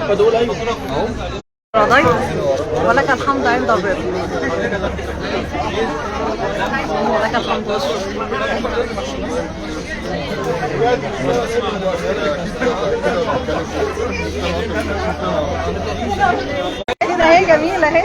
هم دول ايوه اهو. رضيت ولك الحمد عند الرضا. ولك الحمد والشكر. كده اهي جميله اهي.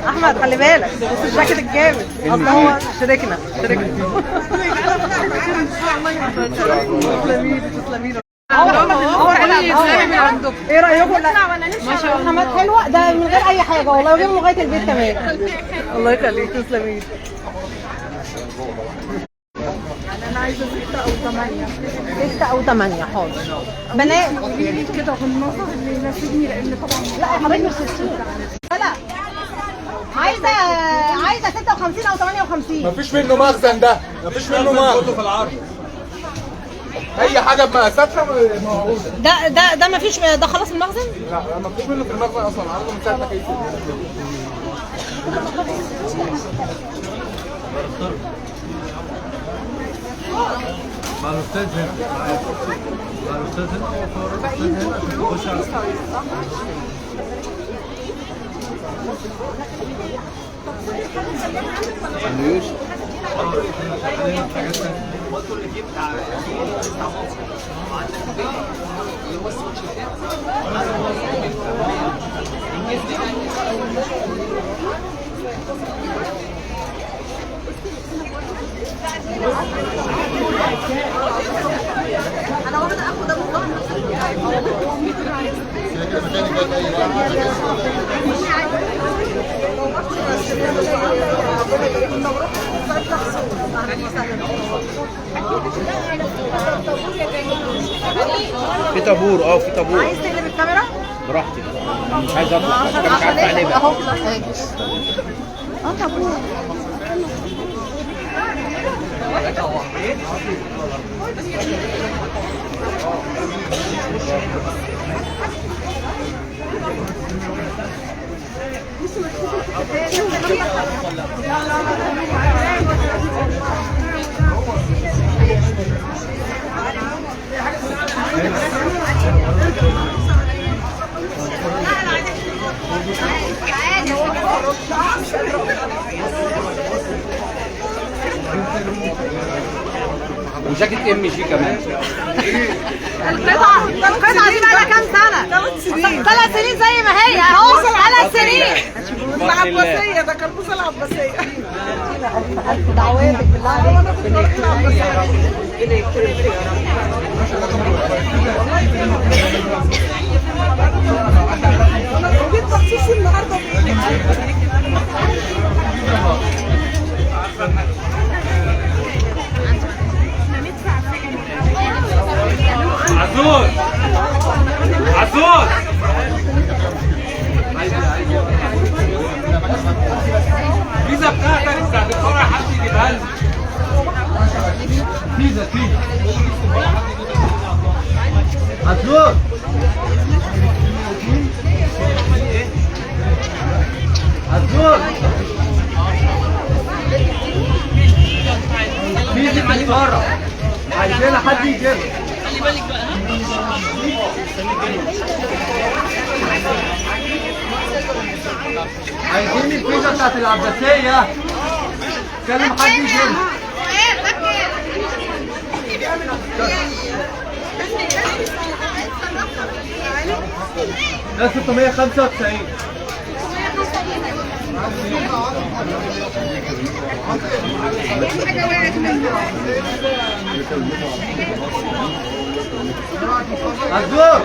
احمد خلي بالك بص الجاكيت الجامد. اصل هو شاركنا. تسلمي ايه رايكم؟ ما شاء الله خامات حلوه ده من غير اي حاجه والله، وجيبهم لغايه البيت كمان. الله يخليك تسلمي. انا عايزه 6 أو 8. 6 أو 8 حاضر. بنات قولي لي كده في النظر اللي يناسبني، لان طبعا لا يا حبايبي مش 60. لا عايزه 56 أو 58. مفيش منه مخزن، ده مفيش منه مخزن كله في العرض. اي حاجه بمقاساتها موجوده. ده مفيش، ده خلاص المخزن؟ لا مفيش منه في المخزن اصلا، عرضه من ساعه ما كيس. مع الاستاذ هنا، مع الاستاذ هنا خش على سندويش. انا واخده اخد ابو في طابور، في طابور. عايز تقلب الكاميرا؟ براحتك، مش عايز اطلع مش عارف اقلبها اهو. طابور. وجاكيت جي كمان. القطعة دي بقى لها كام سنة؟ 3 سنين زي ما هي اهو. 3 سنين. العباسية، ده كربوس العباسية. ألف دعواتك بالله عليك. انا جيت مخصوص النهارده عزوز الفيزا بتاعتك بتاعت الفرع حد يجيبها لنا. فيزا عزوز فيزا الفرع عايزين حد يجيبها. خلي بالك بقى. عايزين الفيزا بتاعت العباسية. كلم حد يجيبها. ده 695. عزوز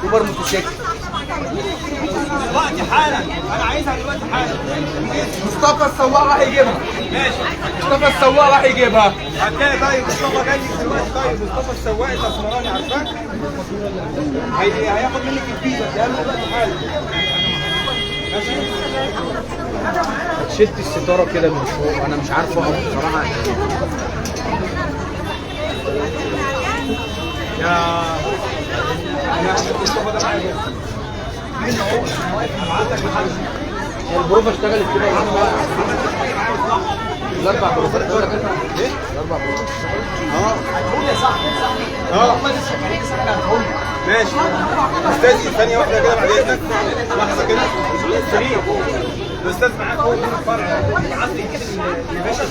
سوبر موتوسيكل دلوقتي حالا، انا عايزها دلوقتي حالا. مصطفى السواق راح يجيبها. ماشي، مصطفى السواق راح يجيبها. هتلاقي. طيب مصطفى جاي دلوقتي. طيب مصطفى السواق الاسمراني عارفاه؟ هياخد منك الفيزا، اديها له دلوقتي حالا. ماشي. شلت الستاره كده من فوق، انا مش عارف اقف بصراحه. يا مصطفى ده معايا. البروفه اشتغلت كده الاربع بروفات ايه؟ الاربع بروفات ماشي. استاذ ثانيه واحده كده بعد اذنك، لحظه كده. سليم الاستاذ معاك هو في الفرع. عصري كده يا باشا.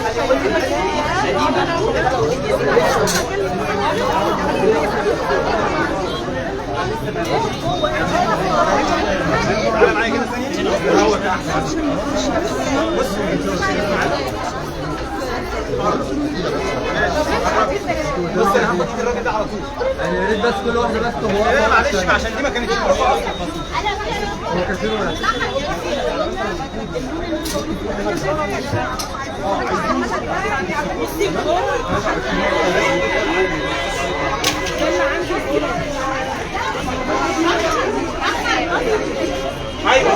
تعالى معايا كده ثانيه. هو تحت. بص بص انا هاخد الراجل ده على طول. يا ريت بس كل واحده بس تبقى لا معلش عشان دي ما كانتش مرفوعه اصلا. هو كثير ايوه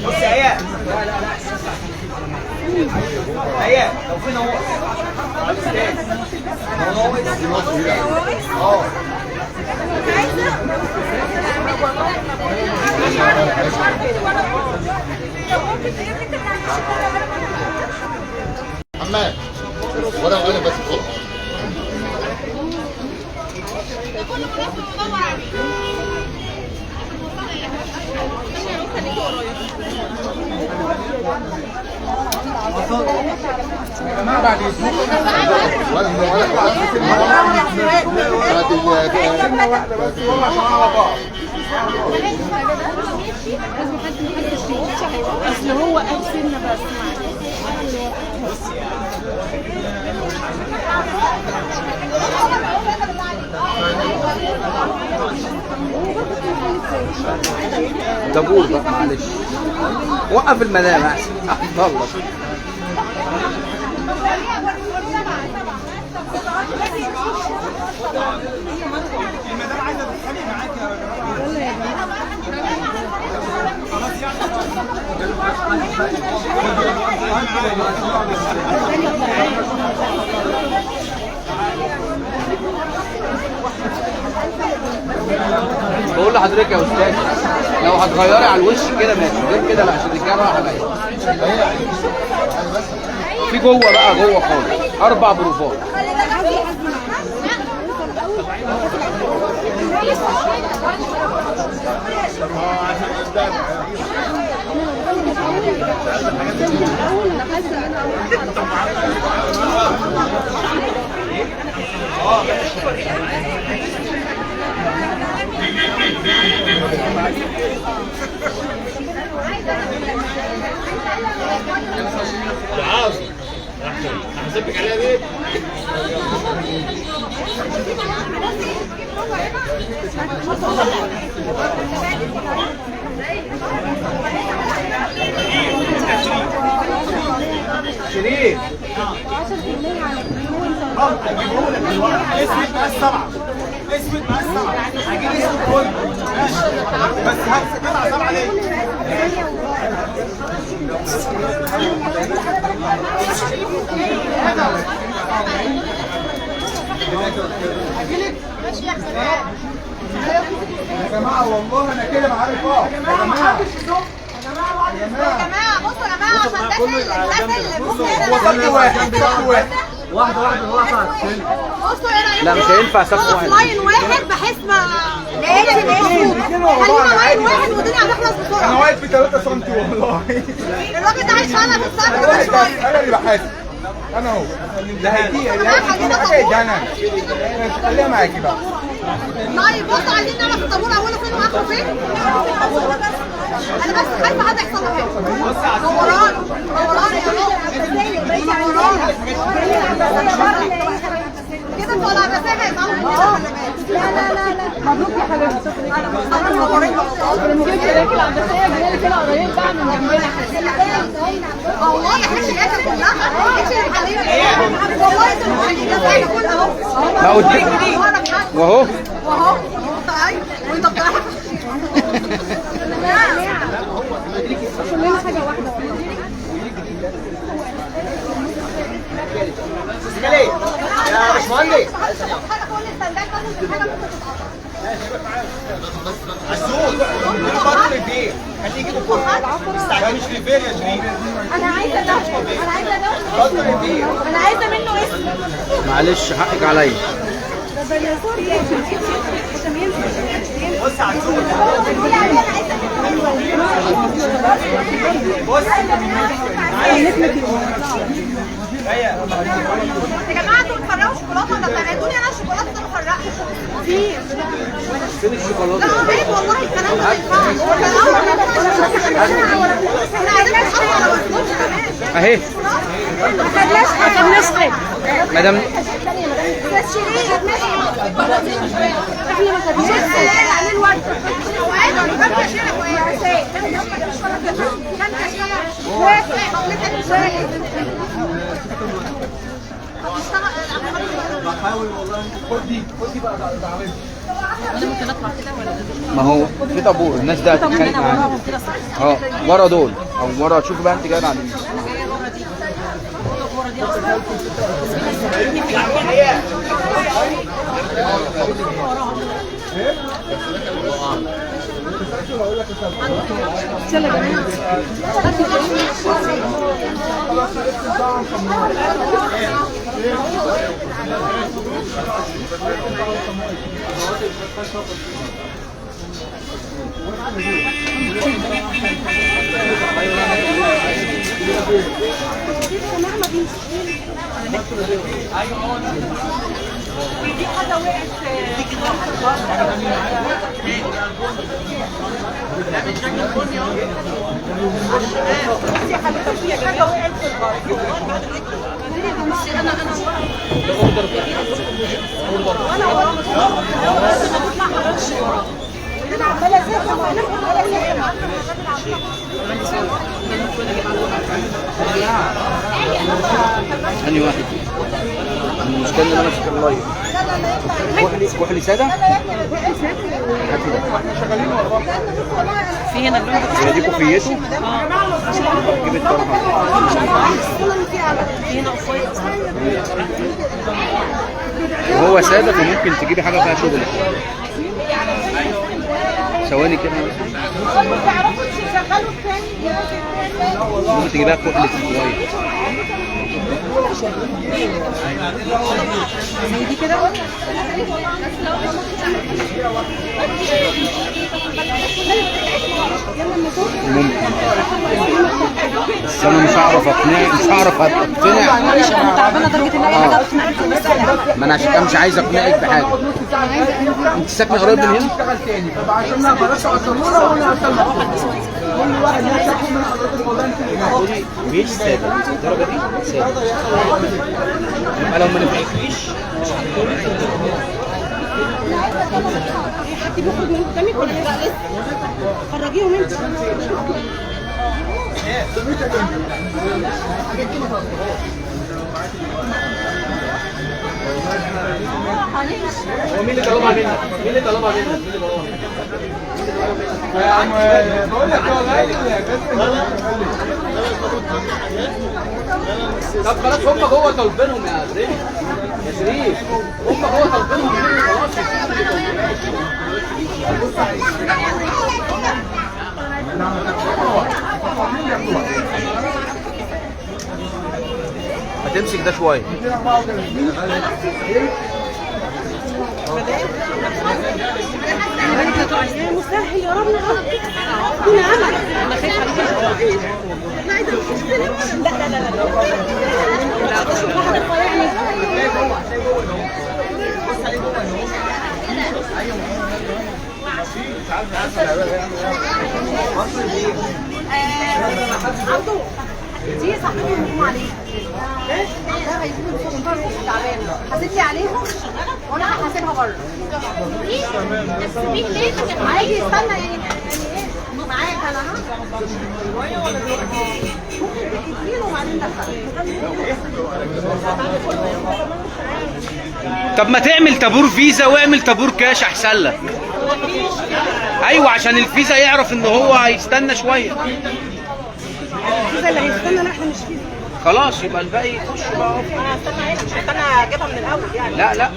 بص يا اياد. اياد لو في نواقص حماد ورقه وقلم بس فوق. يا جماعه بعد اذنكم كلمه واحده بس والله عشان على بعض. اصل هو قال سنه بس. دبور بقى معلش. وقف المنام احسن. يلا. المدام عايزه تتخانق معاك يا بقول لحضرتك يا استاذ لو هتغيري على الوش كده ماشي، غير كده لا، عشان الرجاله رايحه جايه. في جوه بقى، جوه خالص 4 بروفات. هحسبك عليها بيت. شريف اسود مع السبعه. اسود مع السبعه. هجيب اسود كله ماشي، بس همسك قطعه سبعه ليه؟ يا جماعه والله انا كده عارف اقف. يا جماعه يا جماعه بصوا يا جماعه عشان هو صف واحد، صف واحد. بصوا هنا لا مش هينفع صف واحد. لاين واحد بحيث ما خلينا واحد واحد والدنيا هتخلص انا بسرعه. واقف في 3 سم والله. الراجل ده هيشتغل في الصف كل شويه. انا اللي بحاسب. انا اهو. ده هيدي انا خليها معاكي بقى. طيب بصوا عايزين نعرف الطابور اوله فين واخره فين؟ انا بس خايفه حد يحصل له حاجه. دوران يا دوران كده انتوا ولا عباسيه هيزعلوا مننا خلي بالك. لا مبروك يا حبيبتي. انا منورين العباسيه جايه كده قريب بقى من جنبنا. والله يا حاجه الاخر كلها والله ده كله اهو. ما قلت واهو واهو طيب وانت بتضحك. كلنا حاجه واحده. يا باشمهندس عزوز انتوا برضه للبيت خليكي دكتور ده مش للبيت يا شريف انا عايزه ده انا عايزه ده برضه للبيت انا عايزه منه اسم. معلش حقك عليا. بص يا عزوز بص يا جماعه انتوا بتفرقوا شوكولاته ولا بتعملوني انا الشوكولاته ده مفرقه؟ فين الشوكولاته؟ لا عيب والله الكلام ده ما ينفعش. احنا عايزين نحافظ على وزنهم كمان. اهي ما خدناش حاجه. مدام بس شيرين احنا ما خدناش عليه الورد. وعادي كم كاشير يا اخويا؟ كم كاشير؟ ما هو في طابور الناس ده هتتخانق معانا. ورا دول او ورا. شوف بقى انت جايه بعد مين. دي حاجه وقعت يا حبيبتي في حاجه وقعت في ثاني واحد. المشكله ان انا ماسك اللايف. كحلي ساده. هاتي ده. في هنا اللون هي دي كوفيته. جيب الطرحه. وهو ساده فممكن تجيبي حاجه فيها شغل. ثواني كده. ممكن تجيبها كحلة شويه. زي دي كده. ممكن. بس انا مش هعرف اقنع. معلش انا تعبانه لدرجه ان اي حاجه اقنعك بس. ما انا عشان كده مش عايز اقنعك بحاجه. انت ساكنه قريب من هنا؟ مش ساده الدرجه دي ساده. يبقى لو ما نفعتليش مش حد بيخرج من قدامك ولا لا لسه؟ خرجيهم انت. هو مين اللي طلبها منك؟ مين اللي طلبها منك؟ يا عم بقول لك طب خلاص هم جوه طالبينهم يا شريف. يا شريف هم جوه طالبينهم خلاص. هتمسك ده شويه. يا مسهل يا رب كنا عمل انا خايف عليك. لا لا لا لا شوف واحد يعني عبدو دي صاحبتي بيقوموا عليك ده هيكون تعبانه حاسبتي عليهم وانا هحاسبها بره. بس مين ليه هيجي يستنى يعني ايه معاك انا ممكن تديله وبعدين طب ما تعمل طابور فيزا واعمل طابور كاش احسن لك. ايوه عشان الفيزا يعرف ان هو هيستنى شويه. الفيزا اللي هيستنى لا احنا مش فيزا. خلاص يبقى الباقي يخش بقى. انا هستنى عادي مش هستنى اجيبها من الاول يعني. لا لا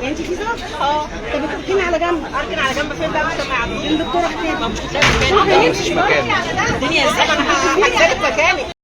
يعني انت فيزا؟ اه. طب بتركني على جنب. اركن على جنب فين بقى مش معايا عبد الدكتور فين؟ مش هتلاقي مكان. مفيش مكان. الدنيا ازاي انا هكسبك مكاني.